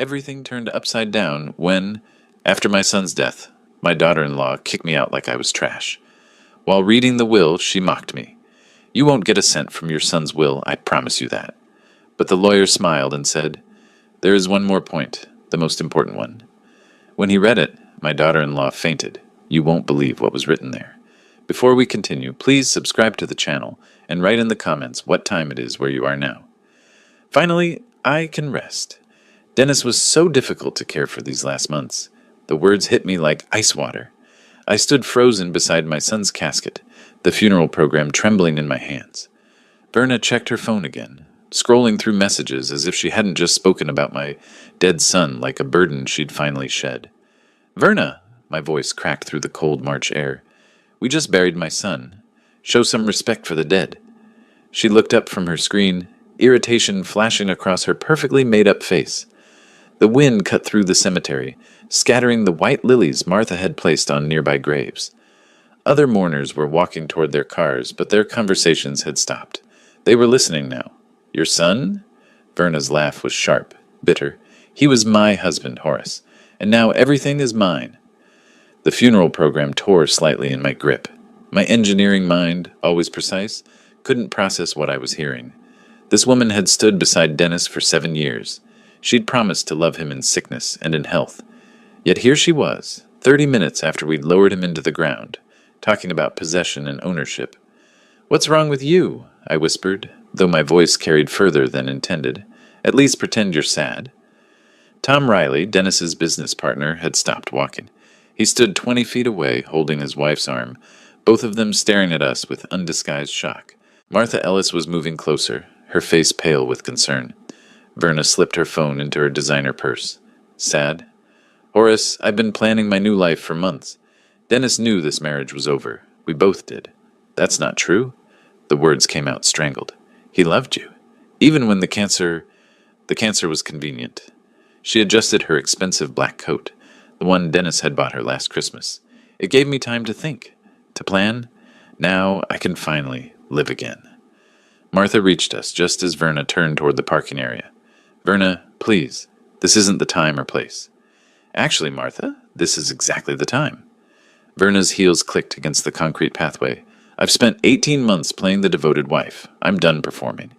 Everything turned upside down when, after my son's death, my daughter-in-law kicked me out like I was trash. While reading the will, she mocked me. "You won't get a cent from your son's will, I promise you that." But the lawyer smiled and said, "There is one more point, the most important one." When he read it, my daughter-in-law fainted. You won't believe what was written there. Before we continue, please subscribe to the channel and write in the comments what time it is where you are now. Finally, I can rest. Dennis was so difficult to care for these last months. The words hit me like ice water. I stood frozen beside my son's casket, the funeral program trembling in my hands. Verna checked her phone again, scrolling through messages as if she hadn't just spoken about my dead son like a burden she'd finally shed. "Verna," my voice cracked through the cold March air. "We just buried my son. Show some respect for the dead." She looked up from her screen, irritation flashing across her perfectly made-up face. The wind cut through the cemetery, scattering the white lilies Martha had placed on nearby graves. Other mourners were walking toward their cars, but their conversations had stopped. They were listening now. "Your son?" Verna's laugh was sharp, bitter. "He was my husband, Horace, and now everything is mine." The funeral program tore slightly in my grip. My engineering mind, always precise, couldn't process what I was hearing. This woman had stood beside Dennis for 7 years. She'd promised to love him in sickness and in health. Yet here she was, 30 minutes after we'd lowered him into the ground, talking about possession and ownership. "What's wrong with you?" I whispered, though my voice carried further than intended. "At least pretend you're sad." Tom Riley, Dennis's business partner, had stopped walking. He stood 20 feet away, holding his wife's arm, both of them staring at us with undisguised shock. Martha Ellis was moving closer, her face pale with concern. Verna slipped her phone into her designer purse. "Sad?" "Horace, I've been planning my new life for months. Dennis knew this marriage was over. We both did." "That's not true." The words came out strangled. "He loved you. Even when the cancer was convenient." She adjusted her expensive black coat, the one Dennis had bought her last Christmas. "It gave me time to think, to plan. Now I can finally live again." Martha reached us just as Verna turned toward the parking area. "Verna, please, this isn't the time or place." "Actually, Martha, this is exactly the time." Verna's heels clicked against the concrete pathway. "I've spent 18 months playing the devoted wife. I'm done performing."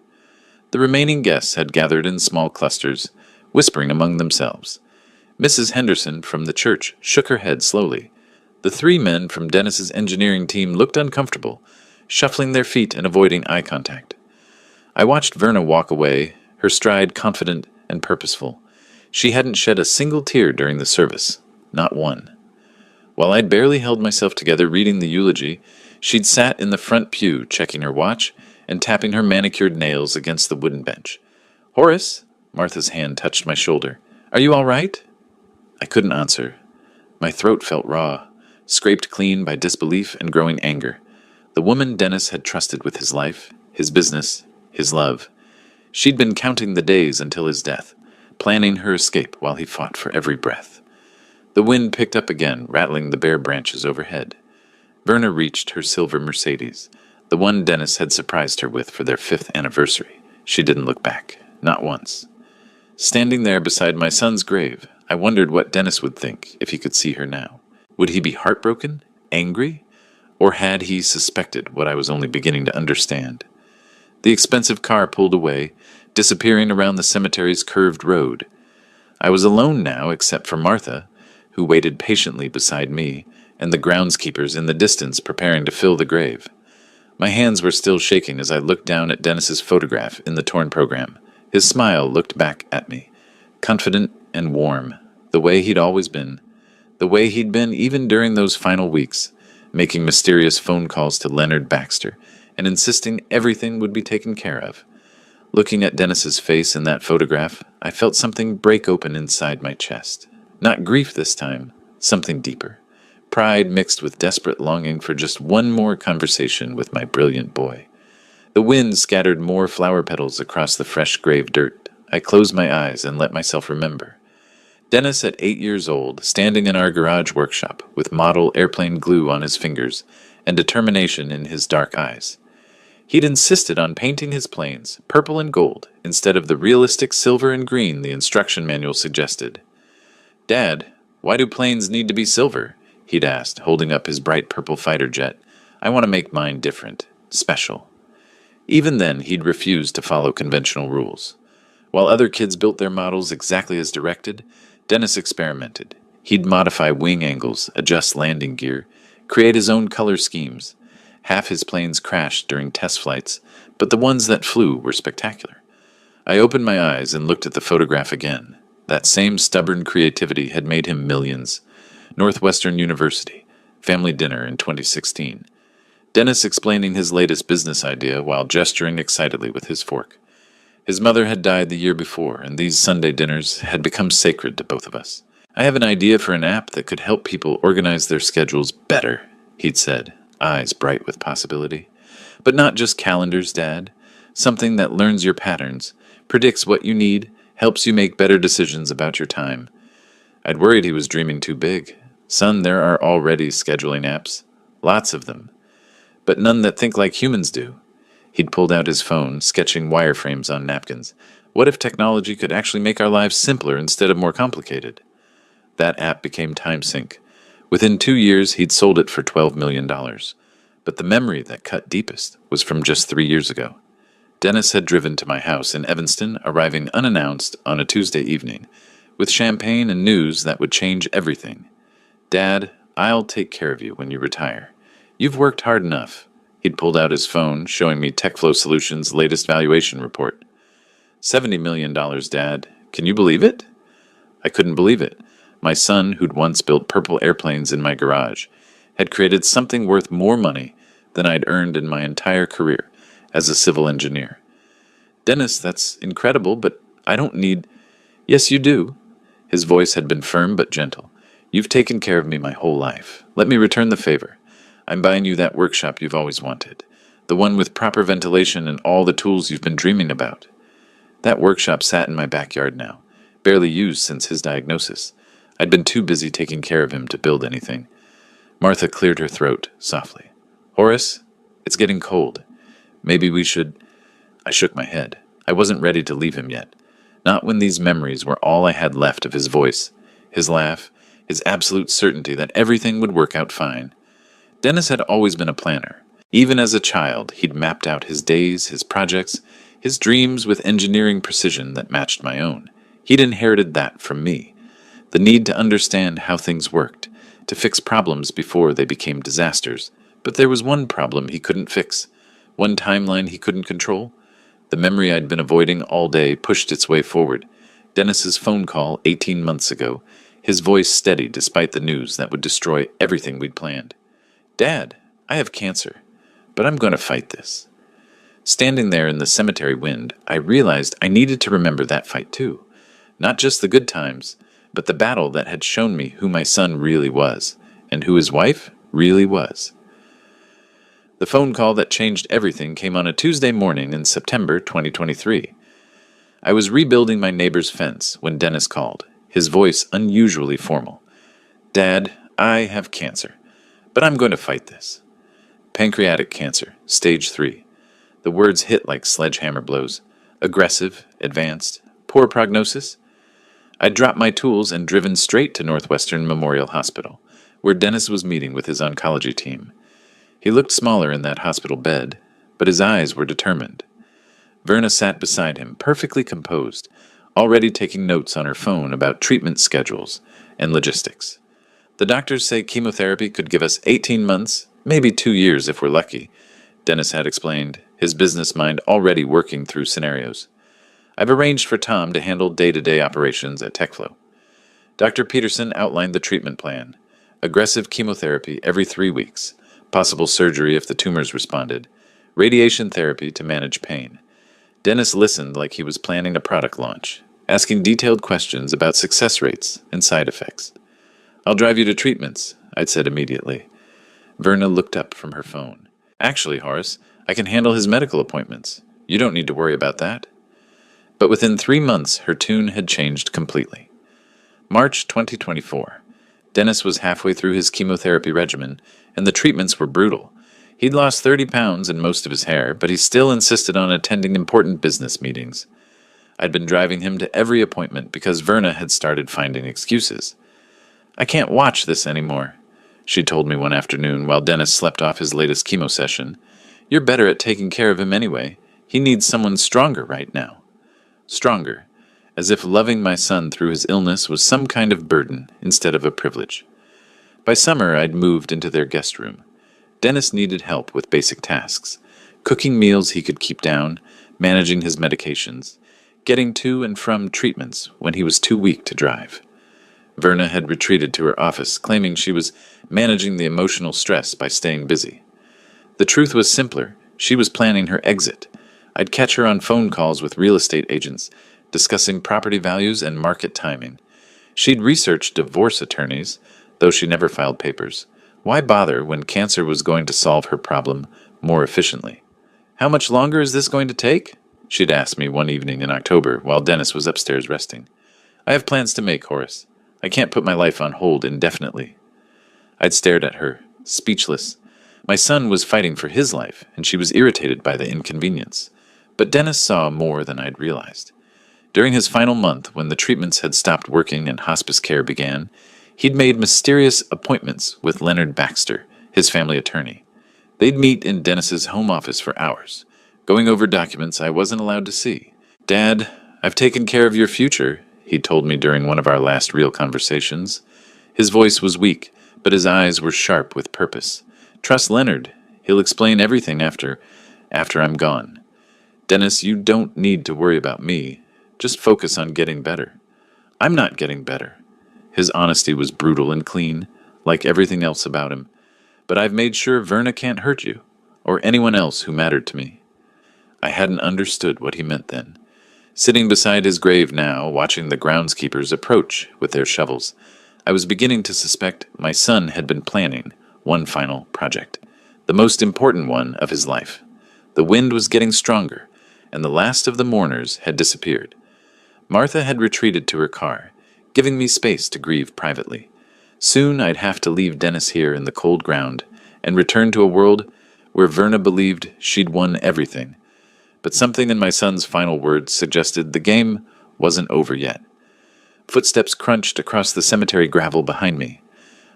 The remaining guests had gathered in small clusters, whispering among themselves. Mrs. Henderson from the church shook her head slowly. The 3 men from Dennis's engineering team looked uncomfortable, shuffling their feet and avoiding eye contact. I watched Verna walk away, her stride confident and purposeful. She hadn't shed a single tear during the service, not one. While I'd barely held myself together reading the eulogy, she'd sat in the front pew checking her watch and tapping her manicured nails against the wooden bench. "Horace," Martha's hand touched my shoulder. "Are you all right?" I couldn't answer. My throat felt raw, scraped clean by disbelief and growing anger. The woman Dennis had trusted with his life, his business, his love. She'd been counting the days until his death, planning her escape while he fought for every breath. The wind picked up again, rattling the bare branches overhead. Verna reached her silver Mercedes, the one Dennis had surprised her with for their 5th anniversary. She didn't look back, not once. Standing there beside my son's grave, I wondered what Dennis would think if he could see her now. Would he be heartbroken, angry, or had he suspected what I was only beginning to understand? The expensive car pulled away, disappearing around the cemetery's curved road. I was alone now except for Martha, who waited patiently beside me, and the groundskeepers in the distance preparing to fill the grave. My hands were still shaking as I looked down at Dennis's photograph in the torn program. His smile looked back at me, confident and warm, the way he'd always been, the way he'd been even during those final weeks, making mysterious phone calls to Leonard Baxter and insisting everything would be taken care of. Looking at Dennis's face in that photograph, I felt something break open inside my chest. Not grief this time, something deeper. Pride mixed with desperate longing for just one more conversation with my brilliant boy. The wind scattered more flower petals across the fresh grave dirt. I closed my eyes and let myself remember. Dennis at 8 years old, standing in our garage workshop with model airplane glue on his fingers and determination in his dark eyes. He'd insisted on painting his planes purple and gold instead of the realistic silver and green the instruction manual suggested. "Dad, why do planes need to be silver?" he'd asked, holding up his bright purple fighter jet. "I want to make mine different, special." Even then, he'd refused to follow conventional rules. While other kids built their models exactly as directed, Dennis experimented. He'd modify wing angles, adjust landing gear, create his own color schemes. Half his planes crashed during test flights, but the ones that flew were spectacular. I opened my eyes and looked at the photograph again. That same stubborn creativity had made him millions. Northwestern University, family dinner in 2016. Dennis explaining his latest business idea while gesturing excitedly with his fork. His mother had died the year before, and these Sunday dinners had become sacred to both of us. "I have an idea for an app that could help people organize their schedules better," he'd said, eyes bright with possibility. "But not just calendars, Dad. Something that learns your patterns, predicts what you need, helps you make better decisions about your time." I'd worried he was dreaming too big. "Son, there are already scheduling apps. Lots of them. But none that think like humans do." He'd pulled out his phone, sketching wireframes on napkins. "What if technology could actually make our lives simpler instead of more complicated?" That app became TimeSync. Within 2 years, he'd sold it for $12 million. But the memory that cut deepest was from just 3 years ago. Dennis had driven to my house in Evanston, arriving unannounced on a Tuesday evening, with champagne and news that would change everything. "Dad, I'll take care of you when you retire. You've worked hard enough." He'd pulled out his phone, showing me TechFlow Solutions' latest valuation report. $70 million, Dad. Can you believe it? I couldn't believe it. My son, who'd once built purple airplanes in my garage, had created something worth more money than I'd earned in my entire career as a civil engineer. "Dennis, that's incredible, but I don't need—" "Yes, you do." His voice had been firm but gentle. "You've taken care of me my whole life. Let me return the favor. I'm buying you that workshop you've always wanted. The one with proper ventilation and all the tools you've been dreaming about." That workshop sat in my backyard now, barely used since his diagnosis. I'd been too busy taking care of him to build anything. Martha cleared her throat softly. "Horace, it's getting cold. Maybe we should—" I shook my head. I wasn't ready to leave him yet. Not when these memories were all I had left of his voice, his laugh, his absolute certainty that everything would work out fine. Dennis had always been a planner. Even as a child, he'd mapped out his days, his projects, his dreams with engineering precision that matched my own. He'd inherited that from me. The need to understand how things worked, to fix problems before they became disasters. But there was one problem he couldn't fix, one timeline he couldn't control. The memory I'd been avoiding all day pushed its way forward. Dennis's phone call 18 months ago, his voice steady despite the news that would destroy everything we'd planned. "Dad, I have cancer, but I'm going to fight this." Standing there in the cemetery wind, I realized I needed to remember that fight too. Not just the good times, but the battle that had shown me who my son really was, and who his wife really was. The phone call that changed everything came on a Tuesday morning in September 2023. I was rebuilding my neighbor's fence when Dennis called, his voice unusually formal. "Dad, I have cancer, but I'm going to fight this." Pancreatic cancer, stage 3. The words hit like sledgehammer blows. Aggressive, advanced, poor prognosis. I'd dropped my tools and driven straight to Northwestern Memorial Hospital, where Dennis was meeting with his oncology team. He looked smaller in that hospital bed, but his eyes were determined. Verna sat beside him, perfectly composed, already taking notes on her phone about treatment schedules and logistics. "The doctors say chemotherapy could give us 18 months, maybe 2 years if we're lucky," Dennis had explained, his business mind already working through scenarios. "I've arranged for Tom to handle day-to-day operations at TechFlow." Dr. Peterson outlined the treatment plan. Aggressive chemotherapy every 3 weeks, possible surgery if the tumors responded, radiation therapy to manage pain. Dennis listened like he was planning a product launch, asking detailed questions about success rates and side effects. "I'll drive you to treatments," I'd said immediately. Verna looked up from her phone. "Actually, Horace, I can handle his medical appointments. You don't need to worry about that." But within 3 months, her tune had changed completely. March 2024. Dennis was halfway through his chemotherapy regimen, and the treatments were brutal. He'd lost 30 pounds and most of his hair, but he still insisted on attending important business meetings. I'd been driving him to every appointment because Verna had started finding excuses. "I can't watch this anymore," she told me one afternoon while Dennis slept off his latest chemo session. "You're better at taking care of him anyway. He needs someone stronger right now." Stronger, as if loving my son through his illness was some kind of burden instead of a privilege. By summer, I'd moved into their guest room. Dennis needed help with basic tasks, cooking meals he could keep down, managing his medications, getting to and from treatments when he was too weak to drive. Verna had retreated to her office, claiming she was managing the emotional stress by staying busy. The truth was simpler. She was planning her exit. I'd catch her on phone calls with real estate agents, discussing property values and market timing. She'd researched divorce attorneys, though she never filed papers. Why bother when cancer was going to solve her problem more efficiently? "How much longer is this going to take?" she'd asked me one evening in October while Dennis was upstairs resting. "I have plans to make, Horace. I can't put my life on hold indefinitely." I'd stared at her, speechless. My son was fighting for his life, and she was irritated by the inconvenience. But Dennis saw more than I'd realized. During his final month, when the treatments had stopped working and hospice care began, he'd made mysterious appointments with Leonard Baxter, his family attorney. They'd meet in Dennis's home office for hours, going over documents I wasn't allowed to see. "Dad, I've taken care of your future," he told me during one of our last real conversations. His voice was weak, but his eyes were sharp with purpose. "Trust Leonard. He'll explain everything after I'm gone. Dennis, you don't need to worry about me. Just focus on getting better." "I'm not getting better." His honesty was brutal and clean, like everything else about him. "But I've made sure Verna can't hurt you, or anyone else who mattered to me." I hadn't understood what he meant then. Sitting beside his grave now, watching the groundskeepers approach with their shovels, I was beginning to suspect my son had been planning one final project, the most important one of his life. The wind was getting stronger, and the last of the mourners had disappeared. Martha had retreated to her car, giving me space to grieve privately. Soon I'd have to leave Dennis here in the cold ground and return to a world where Verna believed she'd won everything. But something in my son's final words suggested the game wasn't over yet. Footsteps crunched across the cemetery gravel behind me.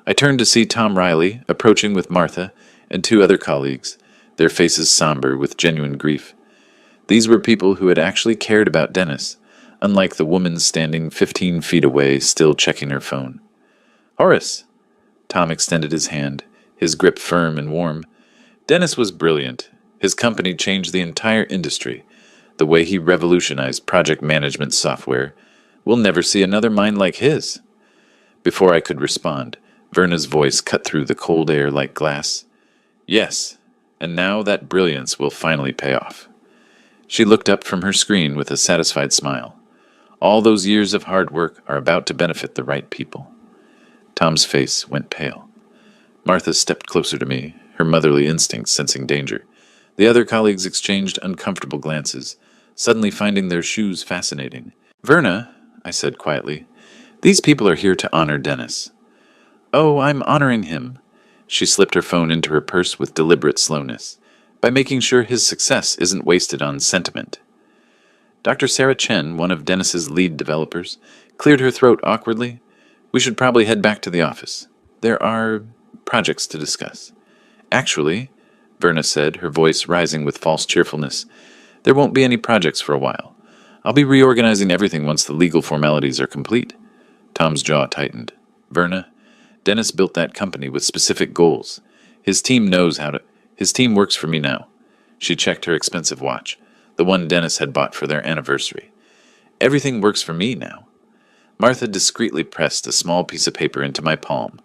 I turned to see Tom Riley approaching with Martha and two other colleagues, their faces somber with genuine grief. These were people who had actually cared about Dennis, unlike the woman standing 15 feet away still checking her phone. "Horace!" Tom extended his hand, his grip firm and warm. Dennis was brilliant. His company changed the entire industry. The way he revolutionized project management software. We'll never see another mind like his. Before I could respond, Verna's voice cut through the cold air like glass. "Yes, and now that brilliance will finally pay off." She looked up from her screen with a satisfied smile. "All those years of hard work are about to benefit the right people." Tom's face went pale. Martha stepped closer to me, her motherly instincts sensing danger. The other colleagues exchanged uncomfortable glances, suddenly finding their shoes fascinating. "Verna," I said quietly, "these people are here to honor Dennis." "Oh, I'm honoring him." She slipped her phone into her purse with deliberate slowness, by making sure his success isn't wasted on sentiment. Dr. Sarah Chen, one of Dennis's lead developers, cleared her throat awkwardly. "We should probably head back to the office. There are projects to discuss." "Actually," Verna said, her voice rising with false cheerfulness, "there won't be any projects for a while. I'll be reorganizing everything once the legal formalities are complete." Tom's jaw tightened. "Verna, Dennis built that company with specific goals. His team works for me now." She checked her expensive watch, the one Dennis had bought for their anniversary. "Everything works for me now." Martha discreetly pressed a small piece of paper into my palm,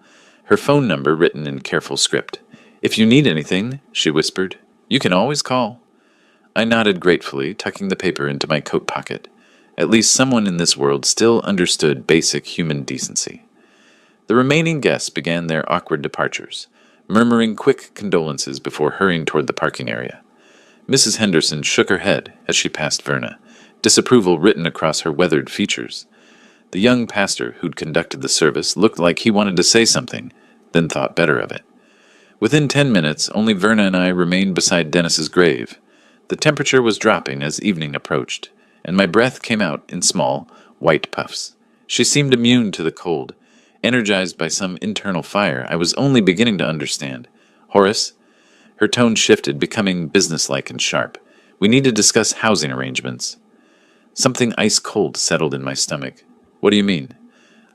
her phone number written in careful script. "If you need anything," she whispered, "you can always call." I nodded gratefully, tucking the paper into my coat pocket. At least someone in this world still understood basic human decency. The remaining guests began their awkward departures, murmuring quick condolences before hurrying toward the parking area. Mrs. Henderson shook her head as she passed Verna, disapproval written across her weathered features. The young pastor who'd conducted the service looked like he wanted to say something, then thought better of it. Within 10 minutes, only Verna and I remained beside Dennis's grave. The temperature was dropping as evening approached, and my breath came out in small, white puffs. She seemed immune to the cold, energized by some internal fire I was only beginning to understand. Horace, her tone shifted, becoming businesslike and sharp. We need to discuss housing arrangements. Something ice-cold settled in my stomach. What do you mean?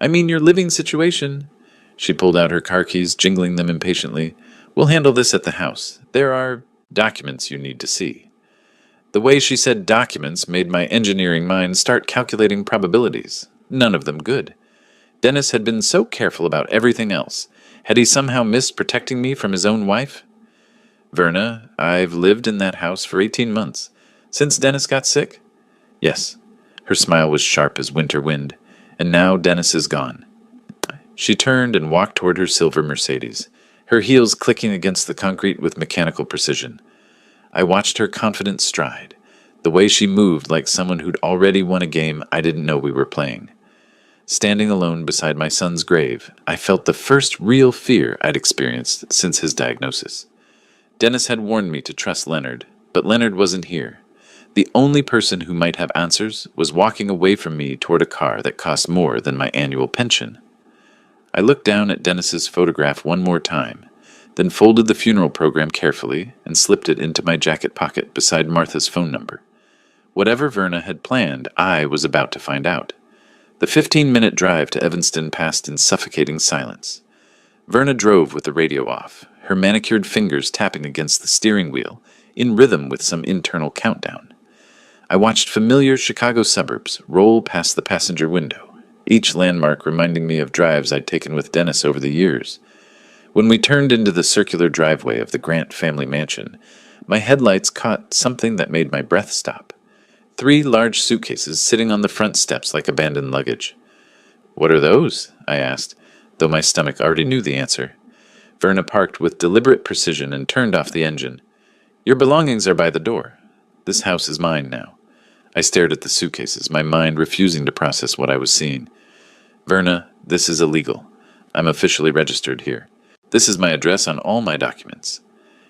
I mean your living situation. She pulled out her car keys, jingling them impatiently. We'll handle this at the house. There are documents you need to see. The way she said documents made my engineering mind start calculating probabilities. None of them good. Dennis had been so careful about everything else. Had he somehow missed protecting me from his own wife? Verna, I've lived in that house for 18 months. Since Dennis got sick? Yes. Her smile was sharp as winter wind. And now Dennis is gone. She turned and walked toward her silver Mercedes, her heels clicking against the concrete with mechanical precision. I watched her confident stride, the way she moved like someone who'd already won a game I didn't know we were playing. Standing alone beside my son's grave, I felt the first real fear I'd experienced since his diagnosis. Dennis had warned me to trust Leonard, but Leonard wasn't here. The only person who might have answers was walking away from me toward a car that cost more than my annual pension. I looked down at Dennis's photograph one more time, then folded the funeral program carefully and slipped it into my jacket pocket beside Martha's phone number. Whatever Verna had planned, I was about to find out. The 15-minute drive to Evanston passed in suffocating silence. Verna drove with the radio off, her manicured fingers tapping against the steering wheel, in rhythm with some internal countdown. I watched familiar Chicago suburbs roll past the passenger window, each landmark reminding me of drives I'd taken with Dennis over the years. When we turned into the circular driveway of the Grant family mansion, my headlights caught something that made my breath stop. 3 large suitcases sitting on the front steps like abandoned luggage. "What are those?" I asked, though my stomach already knew the answer. Verna parked with deliberate precision and turned off the engine. "Your belongings are by the door. This house is mine now." I stared at the suitcases, my mind refusing to process what I was seeing. "Verna, this is illegal. I'm officially registered here. This is my address on all my documents."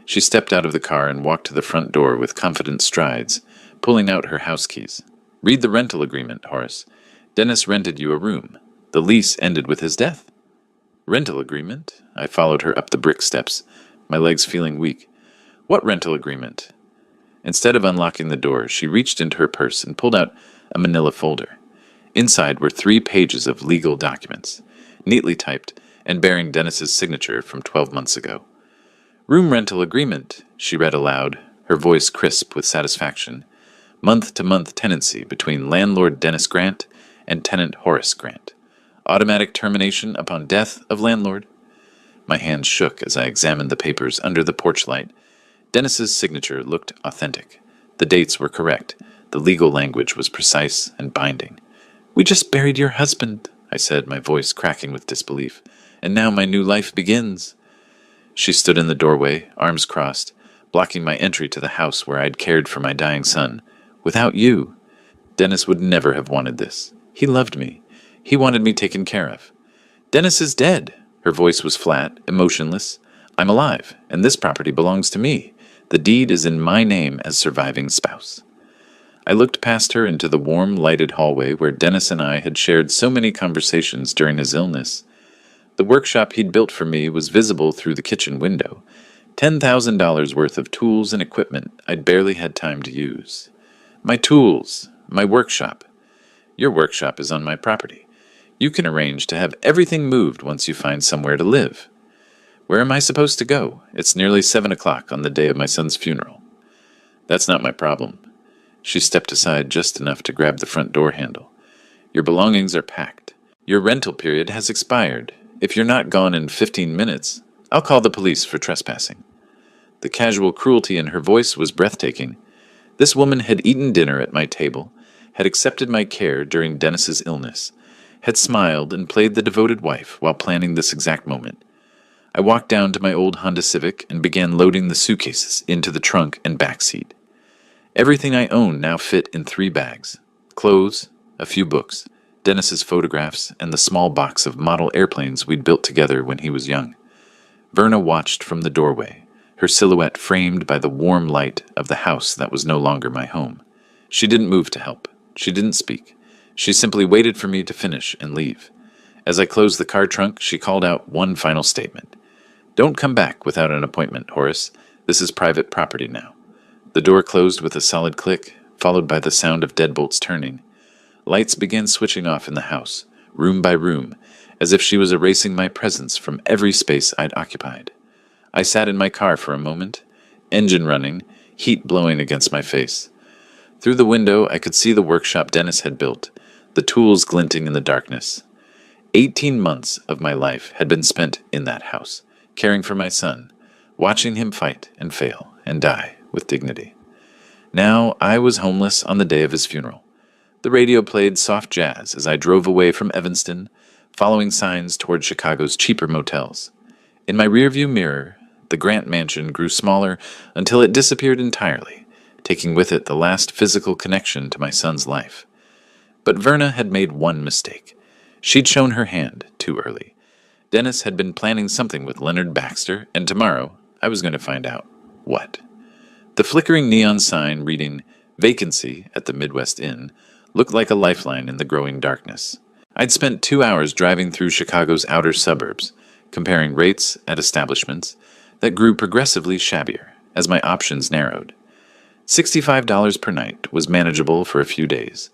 She stepped out of the car and walked to the front door with confident strides, pulling out her house keys. "Read the rental agreement, Horace. Dennis rented you a room. The lease ended with his death." "Rental agreement?" I followed her up the brick steps, my legs feeling weak. "What rental agreement?" Instead of unlocking the door, she reached into her purse and pulled out a manila folder. Inside were 3 pages of legal documents, neatly typed and bearing Dennis's signature from 12 months ago. "Room rental agreement," she read aloud, her voice crisp with satisfaction. "Month-to-month tenancy between landlord Dennis Grant and tenant Horace Grant. Automatic termination upon death of landlord." My hands shook as I examined the papers under the porch light. Dennis's signature looked authentic. The dates were correct. The legal language was precise and binding. "We just buried your husband," I said, my voice cracking with disbelief. "And now my new life begins." She stood in the doorway, arms crossed, blocking my entry to the house where I'd cared for my dying son. "Without you, Dennis would never have wanted this. He loved me. He wanted me taken care of." "Dennis is dead." Her voice was flat, emotionless. "I'm alive, and this property belongs to me. The deed is in my name as surviving spouse." I looked past her into the warm, lighted hallway where Dennis and I had shared so many conversations during his illness. The workshop he'd built for me was visible through the kitchen window. $10,000 worth of tools and equipment I'd barely had time to use. "My tools, my workshop." "Your workshop is on my property. You can arrange to have everything moved once you find somewhere to live." "Where am I supposed to go? It's nearly 7 o'clock on the day of my son's funeral." "That's not my problem." She stepped aside just enough to grab the front door handle. "Your belongings are packed. Your rental period has expired. If you're not gone in 15 minutes, I'll call the police for trespassing." The casual cruelty in her voice was breathtaking. This woman had eaten dinner at my table, had accepted my care during Dennis's illness, had smiled and played the devoted wife while planning this exact moment. I walked down to my old Honda Civic and began loading the suitcases into the trunk and back seat. Everything I owned now fit in 3 bags: clothes, a few books, Dennis's photographs, and the small box of model airplanes we'd built together when he was young. Verna watched from the doorway, her silhouette framed by the warm light of the house that was no longer my home. She didn't move to help. She didn't speak. She simply waited for me to finish and leave. As I closed the car trunk, she called out one final statement. "Don't come back without an appointment, Horace. This is private property now." The door closed with a solid click, followed by the sound of deadbolts turning. Lights began switching off in the house, room by room, as if she was erasing my presence from every space I'd occupied. I sat in my car for a moment, engine running, heat blowing against my face. Through the window, I could see the workshop Dennis had built, the tools glinting in the darkness. 18 months of my life had been spent in that house, caring for my son, watching him fight and fail and die with dignity. Now I was homeless on the day of his funeral. The radio played soft jazz as I drove away from Evanston, following signs toward Chicago's cheaper motels. In my rearview mirror, the Grant mansion grew smaller until it disappeared entirely, taking with it the last physical connection to my son's life. But Verna had made one mistake. She'd shown her hand too early. Dennis had been planning something with Leonard Baxter, and tomorrow I was going to find out what. The flickering neon sign reading "Vacancy" at the Midwest Inn looked like a lifeline in the growing darkness. I'd spent 2 hours driving through Chicago's outer suburbs, comparing rates at establishments that grew progressively shabbier as my options narrowed. $65 per night was manageable for a few days,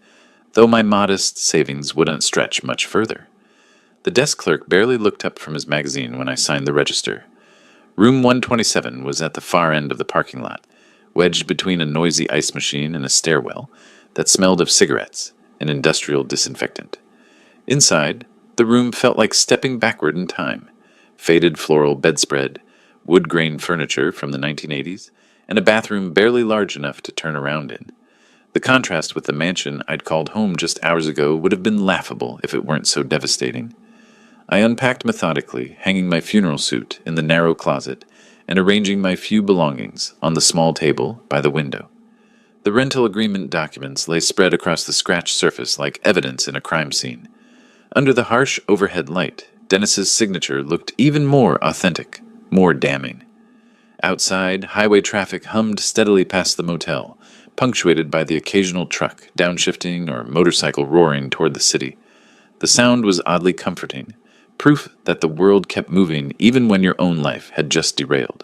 though my modest savings wouldn't stretch much further. The desk clerk barely looked up from his magazine when I signed the register. Room 127 was at the far end of the parking lot, wedged between a noisy ice machine and a stairwell that smelled of cigarettes and industrial disinfectant. Inside, the room felt like stepping backward in time. Faded floral bedspread, wood-grain furniture from the 1980s, and a bathroom barely large enough to turn around in. The contrast with the mansion I'd called home just hours ago would have been laughable if it weren't so devastating. I unpacked methodically, hanging my funeral suit in the narrow closet and arranging my few belongings on the small table by the window. The rental agreement documents lay spread across the scratched surface like evidence in a crime scene. Under the harsh overhead light, Dennis's signature looked even more authentic, more damning. Outside, highway traffic hummed steadily past the motel, punctuated by the occasional truck downshifting or motorcycle roaring toward the city. The sound was oddly comforting, proof that the world kept moving even when your own life had just derailed.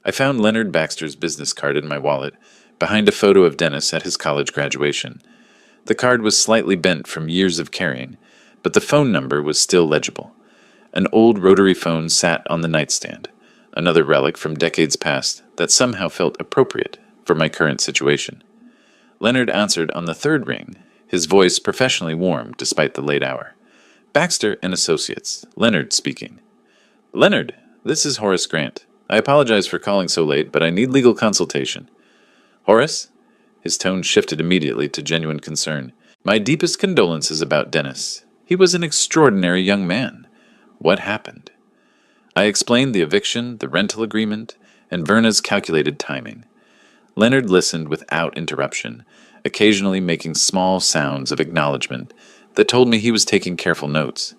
I found Leonard Baxter's business card in my wallet, behind a photo of Dennis at his college graduation. The card was slightly bent from years of carrying, but the phone number was still legible. An old rotary phone sat on the nightstand, another relic from decades past that somehow felt appropriate for my current situation. Leonard answered on the third ring, his voice professionally warm despite the late hour. "Baxter and Associates, Leonard speaking." "Leonard, this is Horace Grant. I apologize for calling so late, but I need legal consultation." "Horace?" His tone shifted immediately to genuine concern. "My deepest condolences about Dennis. He was an extraordinary young man. What happened?" I explained the eviction, the rental agreement, and Verna's calculated timing. Leonard listened without interruption, occasionally making small sounds of acknowledgement that told me he was taking careful notes.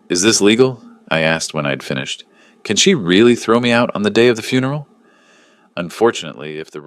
"Is this legal?" I asked when I'd finished. "Can she really throw me out on the day of the funeral?" "Unfortunately, if the